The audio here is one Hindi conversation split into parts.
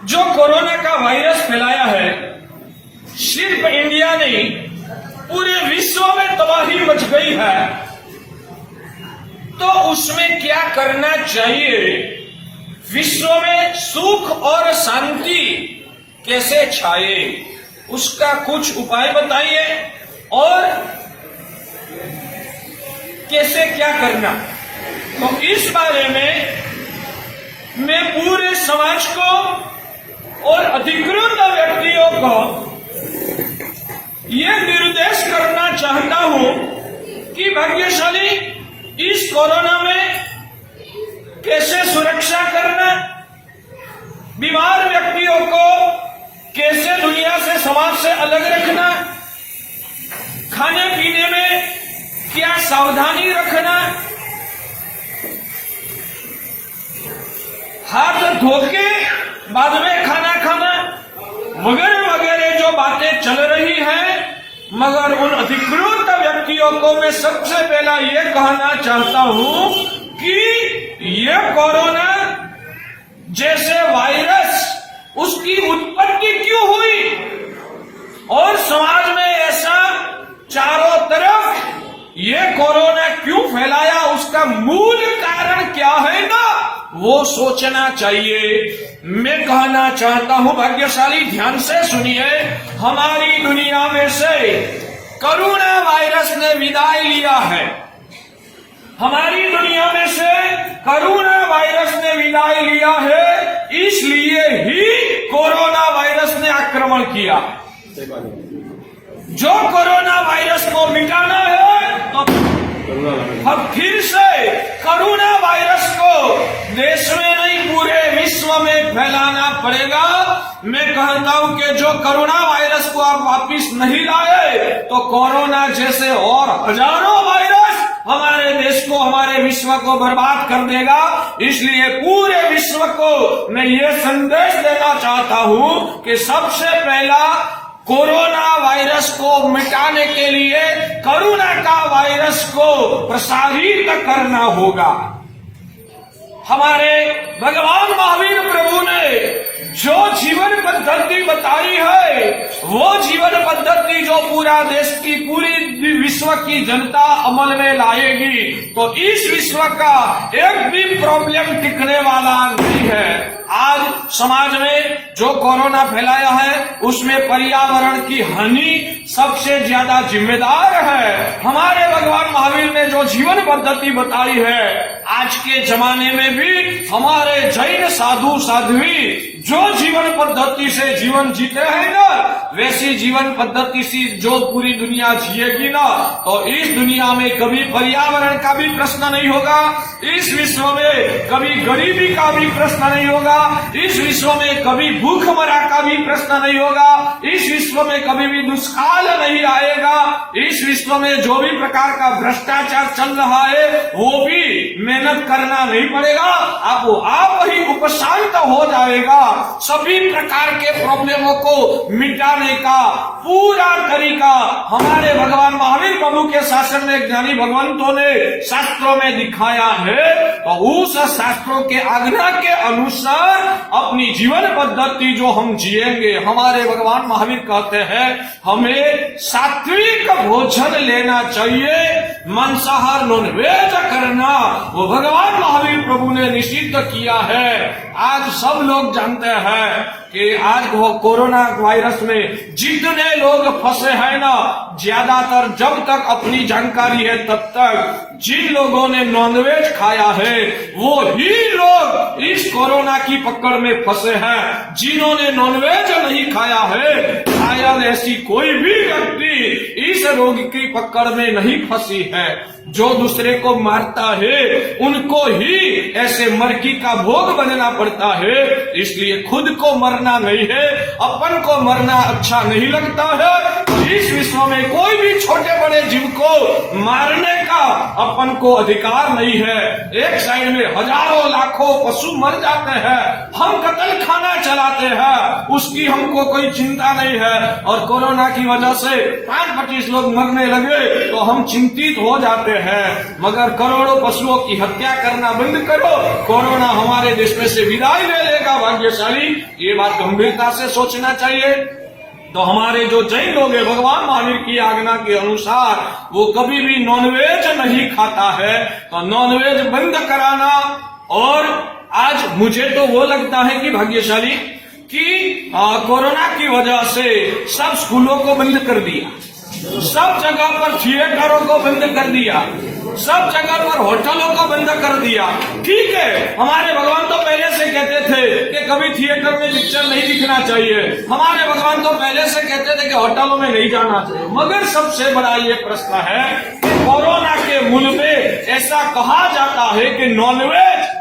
जो कोरोना का वायरस फैलाया है, सिर्फ इंडिया नहीं पूरे विश्व में तबाही मच गई है, तो उसमें क्या करना चाहिए? विश्व में सुख और शांति कैसे छाए, उसका कुछ उपाय बताइए और कैसे क्या करना। तो इस बारे में मैं पूरे समाज को और अधिकृत व्यक्तियों को ये निर्देश करना चाहता हूं कि भाग्यशाली इस कोरोना में कैसे सुरक्षा करना, बीमार व्यक्तियों को कैसे दुनिया से, समाज से अलग रखना, खाने पीने में क्या सावधानी रखना, हाथ धोके बाद में खाना खाना वगैरह वगैरह जो बातें चल रही हैं। मगर उन अधिकृत व्यक्तियों को मैं सबसे पहला ये कहना चाहता हूं कि ये कोरोना जैसे वायरस, उसकी उत्पत्ति क्यों हुई और समाज में ऐसा चारों तरफ ये कोरोना क्यों फैलाया, उसका मूल कारण क्या है ना, वो सोचना चाहिए। मैं कहना चाहता हूं भाग्यशाली, ध्यान से सुनिए, हमारी दुनिया में से कोरोना वायरस ने विदाई लिया है। हमारी दुनिया में से कोरोना वायरस ने विदाई लिया है, इसलिए ही कोरोना वायरस ने आक्रमण किया। जो कोरोना वायरस को मिटाना है तो अब फिर से कोरोना वायरस को देश में नहीं पूरे विश्व में फैलाना पड़ेगा। मैं कहता हूं कि जो कोरोना वायरस को आप वापिस नहीं लाए तो कोरोना जैसे और हजारों वायरस हमारे देश को, हमारे विश्व को बर्बाद कर देगा। इसलिए पूरे विश्व को मैं ये संदेश देना चाहता हूं कि सबसे पहला कोरोना वायरस को मिटाने के लिए कोरोना का वायरस को प्रसारित करना होगा। हमारे भगवान महावीर प्रभु ने जो जीवन पद्धति बताई है, वो जीवन पद्धति जो पूरा देश की, पूरी विश्व की जनता अमल में लाएगी तो इस विश्व का एक भी प्रॉब्लम टिकने वाला नहीं है। आज समाज में जो कोरोना फैलाया है उसमें पर्यावरण की हानि सबसे ज्यादा जिम्मेदार है। हमारे भगवान महावीर ने जो जीवन पद्धति बताई है, आज के जमाने में भी हमारे जैन साधु साध्वी जो जीवन पद्धति से जीवन जीते हैं ना, वैसी जीवन पद्धति से जो पूरी दुनिया जिएगी ना, तो इस दुनिया में कभी पर्यावरण का भी प्रश्न नहीं होगा, इस विश्व में कभी गरीबी का भी प्रश्न नहीं होगा, इस विश्व में कभी भूखमरा का भी प्रश्न नहीं होगा, इस विश्व में कभी भी दुष्काल नहीं आएगा, इस विश्व में जो भी प्रकार का भ्रष्टाचार चल रहा है वो भी मेहनत करना नहीं पड़ेगा, आप ही उपशांत हो जाएगा। सभी प्रकार के प्रॉब्लमों को मिटाने का पूरा तरीका हमारे भगवान महावीर प्रभु के शासन में ज्ञानी भगवंतों ने शास्त्रों में दिखाया है। तो उस शास्त्रों के आज्ञा के अनुसार अपनी जीवन पद्धति जो हम जिएंगे, हमारे भगवान महावीर कहते हैं हमें सात्विक भोजन लेना चाहिए, मांसाहार नॉनवेज करना वो भगवान महावीर प्रभु ने निषिद्ध किया है। आज सब लोग जानते हैं कि आज वो कोरोना वायरस में जितने लोग फंसे हैं ना, ज्यादातर जब तक अपनी जानकारी है तब तक जिन लोगों ने नॉनवेज खाया है वो ही लोग इस कोरोना की पकड़ में फंसे हैं। जिन्होंने नॉनवेज नहीं खाया है, शायद ऐसी कोई भी व्यक्ति इस रोग की पकड़ में नहीं फंसी है। जो दूसरे को मारता है उनको ही ऐसे मरगी का भोग बनना पड़ता है। इसलिए खुद को मरना नहीं है, अपन को मरना अच्छा नहीं लगता है। इस विश्व में कोई भी छोटे बड़े जीव को मारने का अपन को अधिकार नहीं है। एक साइड में हजारों लाखों पशु मर जाते हैं, हम कत्ल खाना चलाते हैं, उसकी हमको कोई चिंता नहीं है। और कोरोना की वजह से 5-25 लोग मरने लगे तो हम चिंतित हो जाते हैं, मगर करोड़ों पशुओं की हत्या करना बंद करो, कोरोना हमारे देश में से विदाई ले लेगा भाग्यशाली। ये बात गंभीरता से सोचना चाहिए। तो हमारे जो जैन लोग हैं, भगवान महावीर की आज्ञा के अनुसार वो कभी भी नॉनवेज नहीं खाता है, तो नॉनवेज बंद कराना। और आज मुझे तो वो लगता है कि भाग्यशाली कि कोरोना की वजह से सब स्कूलों को बंद कर दिया, सब जगह पर थिएटरों को बंद कर दिया, सब जगह पर होटलों को बंद कर दिया। ठीक है, हमारे भगवान तो पहले से कहते थे कि कभी थिएटर में पिक्चर नहीं दिखना चाहिए, हमारे भगवान तो पहले से कहते थे कि होटलों में नहीं जाना चाहिए। मगर सबसे बड़ा ये प्रश्न है कि कोरोना के मूल में ऐसा कहा जाता है कि नॉनवेज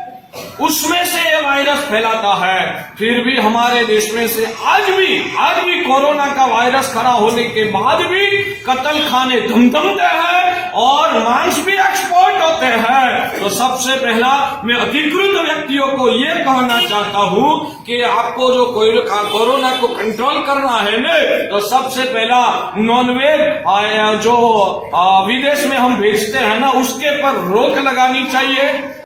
उसमें से ये वायरस फैलाता है, फिर भी हमारे देश में से आज भी कोरोना का वायरस खड़ा होने के बाद भी कत्ल खाने धमधमते हैं और मांस भी एक्सपोर्ट होते हैं। तो सबसे पहला मैं अधिकृत व्यक्तियों को ये कहना चाहता हूँ कि आपको जो कोरोना को कंट्रोल करना है ना, तो सबसे पहला नॉनवेज जो विदेश में हम भेजते हैं ना, उसके पर रोक लगानी चाहिए।